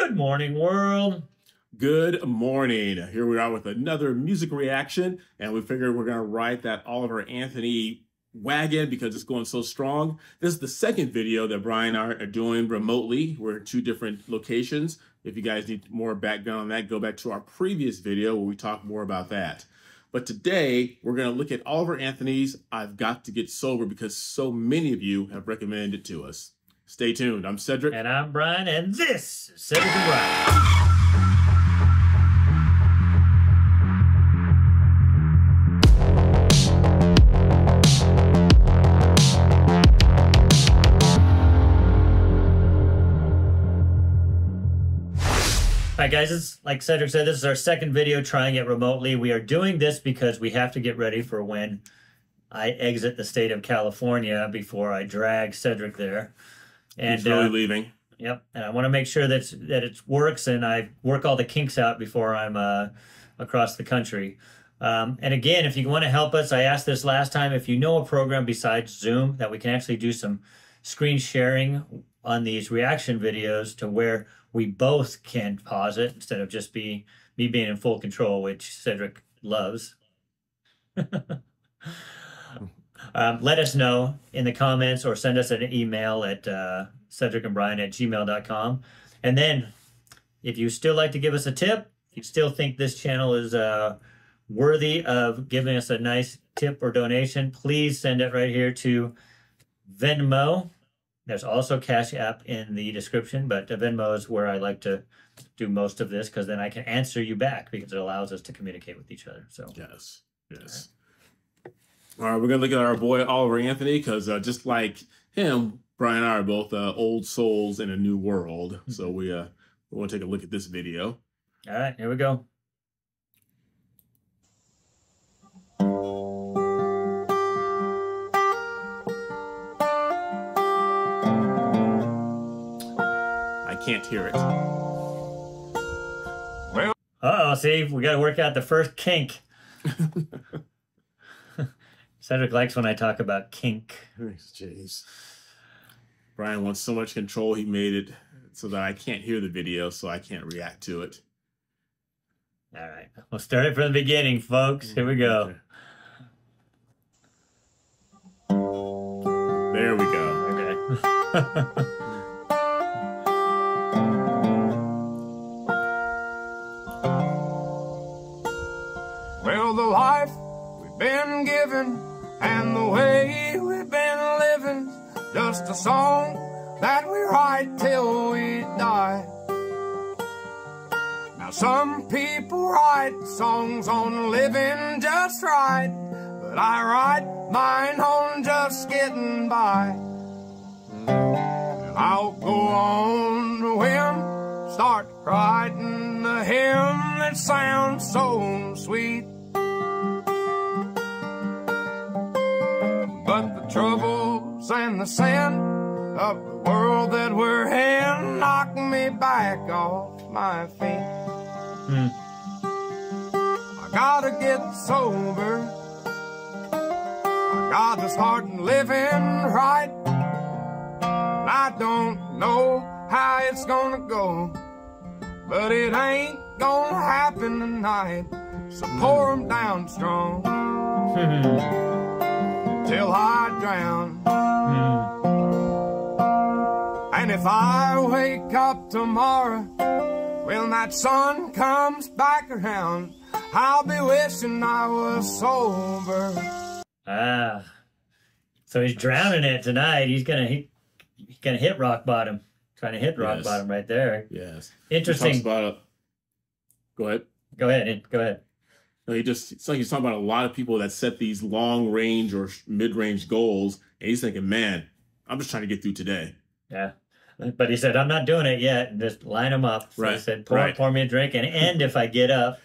Good morning, world. Good morning. Here we are with another music reaction, and we figured we're going to ride that Oliver Anthony wagon because it's going so strong. This is the second video that Brian and I are doing remotely. We're in two different locations. If you guys need more background on that, go back to our previous video where we talk more about that. But today, we're going to look at Oliver Anthony's I've Got to Get Sober because so many of you have recommended it to us. Stay tuned. I'm Cedric. And I'm Brian, and this is Cedric and Brian. All right, guys, it's like Cedric said, this is our second video trying it remotely. We are doing this because we have to get ready for when I exit the state of California before I drag Cedric there. And he's really leaving. Yep, and I want to make sure that it works and I work all the kinks out before I'm across the country. And again, if you want to help us, I asked this last time, if you know a program besides Zoom that we can actually do some screen sharing on these reaction videos to where we both can pause it instead of just me being in full control, which Cedric loves. Let us know in the comments or send us an email at cedricandbrian@gmail.com. And then if you still like to give us a tip, if you still think this channel is worthy of giving us a nice tip or donation, please send it right here to Venmo. There's also Cash App in the description, but Venmo is where I like to do most of this because then I can answer you back because it allows us to communicate with each other. So yes. All right, we're going to look at our boy Oliver Anthony because just like him, Brian and I are both old souls in a new world. So we want to take a look at this video. All right, here we go. I can't hear it. Well, uh-oh, see, we got to work out the first kink. Cedric likes when I talk about kink. Jeez. Brian wants so much control, he made it so that I can't hear the video, so I can't react to it. All right, we'll start it from the beginning, folks. Here we go. Okay. There we go. Okay. Well, the life we've been given and the way we've been living, just a song that we write till we die. Now some people write songs on living just right, but I write mine on just getting by. And I'll go on the whim, start writing a hymn that sounds so sweet. But the troubles and the sin of the world that we're in knock me back off my feet. I gotta get sober. I gotta start living right. I don't know how it's gonna go, but it ain't gonna happen tonight. So pour 'em down strong till I drown. And if I wake up tomorrow, when that sun comes back around, I'll be wishing I was sober. Ah, so he's drowning it tonight. He's gonna hit rock bottom. Trying to hit rock bottom right there. Yes. Interesting. He talks about Go ahead. Go ahead. Go ahead. No, it's like he's talking about a lot of people that set these long range or mid range goals, and he's thinking, man, I'm just trying to get through today. Yeah. But he said, I'm not doing it yet. Just line them up. So right. He said, pour me a drink and end if I get up,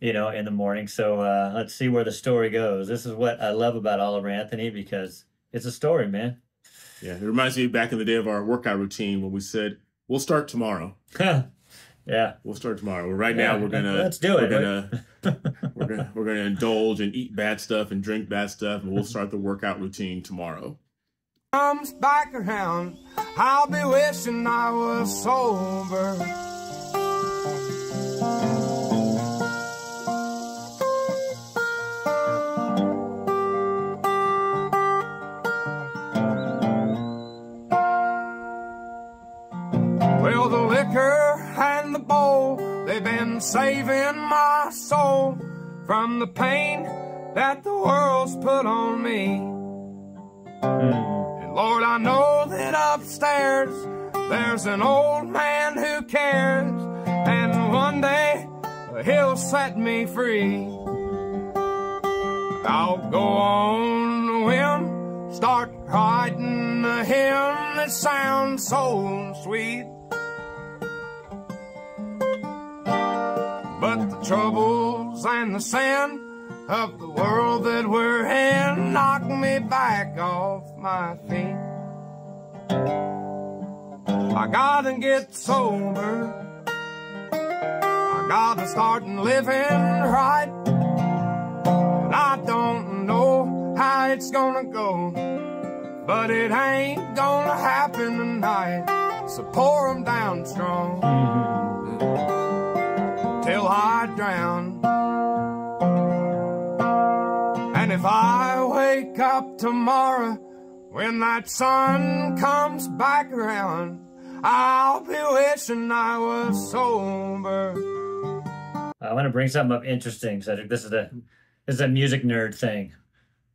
in the morning. So let's see where the story goes. This is what I love about Oliver Anthony because it's a story, man. Yeah, it reminds me back in the day of our workout routine when we said, we'll start tomorrow. Yeah, we'll start tomorrow. Well, right now we're gonna let's do it. We're gonna indulge and eat bad stuff and drink bad stuff, and we'll start the workout routine tomorrow. Comes back around, I'll be wishing I was sober. and saving my soul from the pain that the world's put on me. And Lord, I know that upstairs there's an old man who cares, and one day he'll set me free. I'll go on a whim, start writing a hymn that sounds so sweet. But the troubles and the sin of the world that we're in knock me back off my feet. I gotta get sober, I gotta start living right, and I don't know how it's gonna go, but it ain't gonna happen tonight. So pour 'em down strong till I drown. And if I wake up tomorrow when that sun comes back around, I'll be wishing I was sober. I want to bring something up interesting, Cedric. This is a music nerd thing.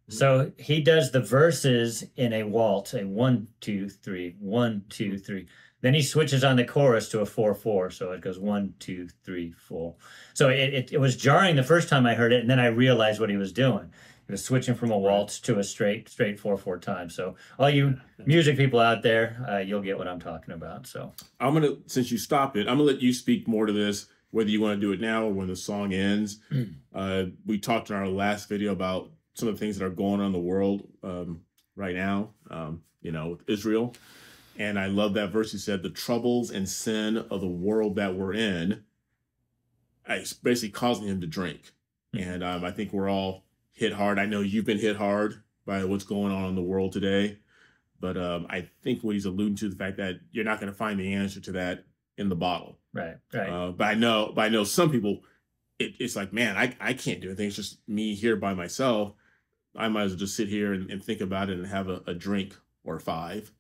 So he does the verses in a waltz, a 1, 2, 3, 1, 2, 3. Then he switches on the chorus to a 4/4, so it goes 1, 2, 3, 4. So it was jarring the first time I heard it, and then I realized what he was doing. He was switching from a waltz to a straight 4/4 time. So all you music people out there, you'll get what I'm talking about. So I'm gonna, since you stopped it, I'm gonna let you speak more to this, whether you want to do it now or when the song ends. We talked in our last video about some of the things that are going on in the world right now, you know, with Israel. And I love that verse. He said, the troubles and sin of the world that we're in, it's basically causing him to drink. And I think we're all hit hard. I know you've been hit hard by what's going on in the world today. But I think what he's alluding to, the fact that you're not going to find the answer to that in the bottle. Right. But I know some people, it's like, man, I can't do anything. It's just me here by myself. I might as well just sit here and think about it and have a drink or 5.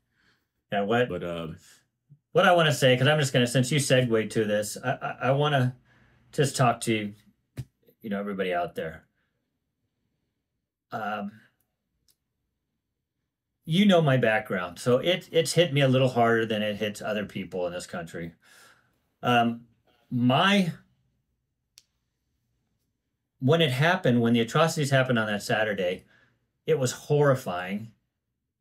Yeah, what I want to say, because I'm just going to, since you segued to this, I want to just talk to, you know, everybody out there. You know my background, so it's hit me a little harder than it hits other people in this country. When it happened, when the atrocities happened on that Saturday, it was horrifying.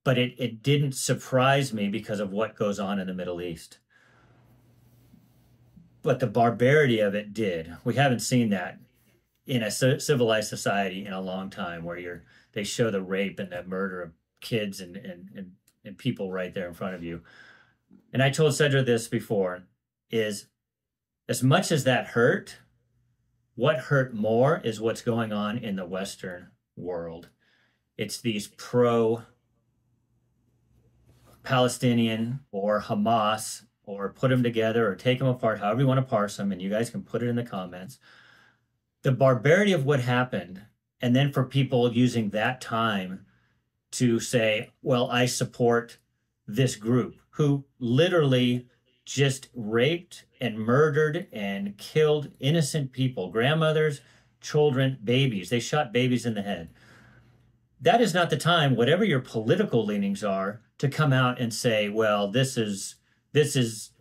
But it didn't surprise me because of what goes on in the Middle East. But the barbarity of it did. We haven't seen that in a civilized society in a long time, where they show the rape and the murder of kids and people right there in front of you. And I told Cedric this before, is as much as that hurt, what hurt more is what's going on in the Western world. It's these Palestinian or Hamas, or put them together or take them apart, however you want to parse them, and you guys can put it in the comments. The barbarity of what happened, and then for people using that time to say, well, I support this group who literally just raped and murdered and killed innocent people, grandmothers, children, babies. They shot babies in the head. That is not the time, whatever your political leanings are, to come out and say, well, this is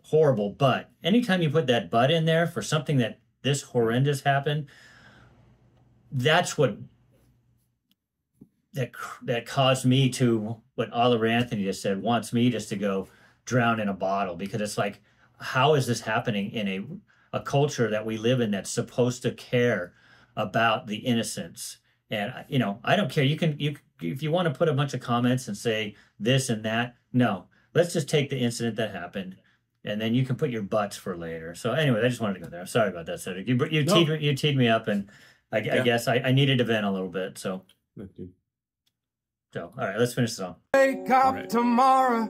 horrible. But anytime you put that but in there for something that this horrendous happened, that's what that caused me to, what Oliver Anthony just said, wants me just to go drown in a bottle, because it's like, how is this happening in a culture that we live in that's supposed to care about the innocents? And, you know, I don't care. If you want to put a bunch of comments and say this and that, no, let's just take the incident that happened, and then you can put your butts for later. So anyway, I just wanted to go there. Sorry about that, Cedric. You teed me up, and I guess I needed to vent a little bit. So all right, let's finish the song. Wake up tomorrow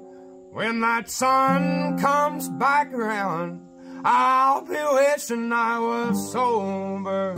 when that sun comes back around, I'll be wishing I was sober.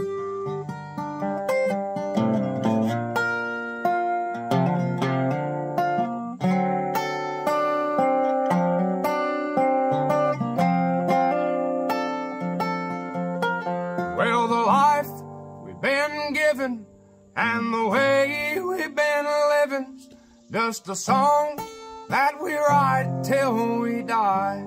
just a song that we write till we die.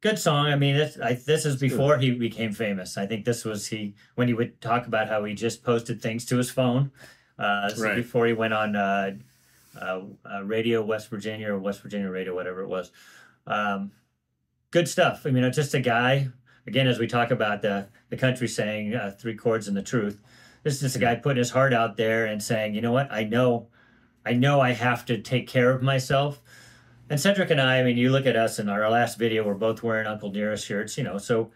Good song. I mean, this is before he became famous. I think this was when he would talk about how he just posted things to his phone. Right. Before he went on Radio West Virginia or West Virginia Radio, whatever it was. Good stuff. I mean, it's just a guy, again, as we talk about the country saying 3 chords and the truth. This is just a guy putting his heart out there and saying, you know what, I know I have to take care of myself. And Cedric and I mean, you look at us in our last video, we're both wearing Uncle Nearest shirts, so,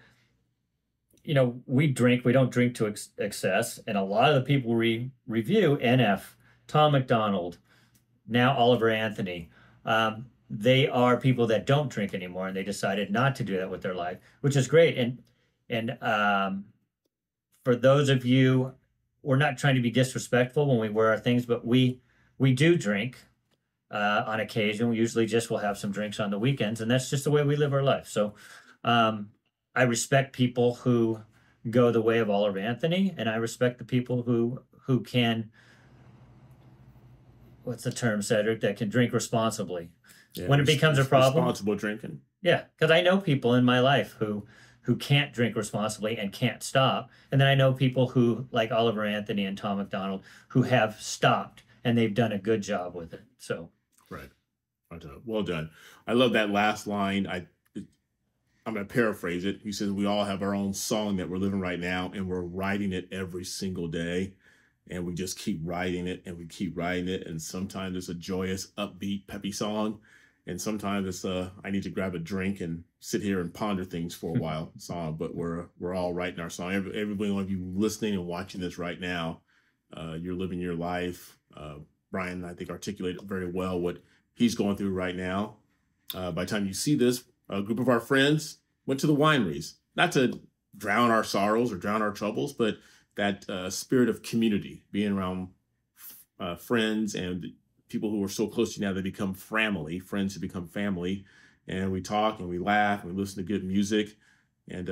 we drink, we don't drink to excess. And a lot of the people we review, NF, Tom McDonald, now Oliver Anthony, they are people that don't drink anymore, and they decided not to do that with their life, which is great. And for those of you, we're not trying to be disrespectful when we wear our things, but we do drink. On occasion, we usually just will have some drinks on the weekends, and that's just the way we live our life. So I respect people who go the way of Oliver Anthony, and I respect the people who can, what's the term, Cedric, that can drink responsibly. Yeah, when it becomes a problem. Responsible drinking. Yeah, because I know people in my life who can't drink responsibly and can't stop. And then I know people who, like Oliver Anthony and Tom McDonald, who have stopped, and they've done a good job with it. So. Right. Well done. I love that last line. I'm going to paraphrase it. He says, we all have our own song that we're living right now, and we're writing it every single day. And we just keep writing it, and we keep writing it. And sometimes it's a joyous, upbeat, peppy song. And sometimes it's I need to grab a drink and sit here and ponder things for a while song. But we're all writing our song. Every one of you listening and watching this right now, you're living your life. Brian, I think, articulated very well what he's going through right now. By the time you see this, a group of our friends went to the wineries, not to drown our sorrows or drown our troubles, but that spirit of community, being around friends and people who are so close to you now, they become family, friends who become family. And we talk and we laugh and we listen to good music. And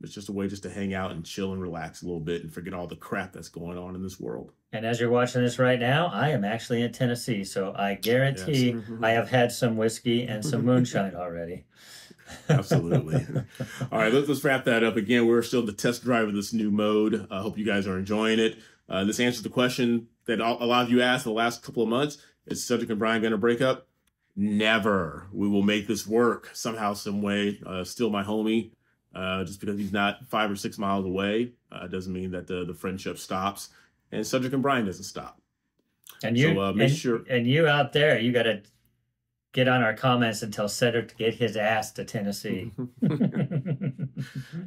it's just a way just to hang out and chill and relax a little bit and forget all the crap that's going on in this world. And as you're watching this right now, I am actually in Tennessee, so I guarantee I have had some whiskey and some moonshine already. Absolutely. All right, let's wrap that up. Again, we're still the test drive of this new mode. I hope you guys are enjoying it. This answers the question that a lot of you asked the last couple of months. Is Cedric and Brian going to break up? Never. We will make this work somehow, some way. Still my homie. Just because he's not 5 or 6 miles away doesn't mean that the friendship stops. And Cedric and Brian doesn't stop. And you, and you out there, you got to get on our comments and tell Cedric to get his ass to Tennessee.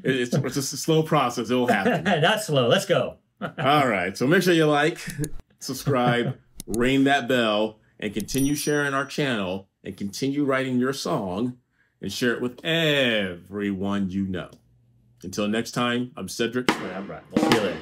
It's just a slow process. It will happen. Not slow. Let's go. All right. So make sure you like, subscribe, ring that bell, and continue sharing our channel and continue writing your song and share it with everyone you know. Until next time, I'm Cedric. And I'm Brian. We'll see you later.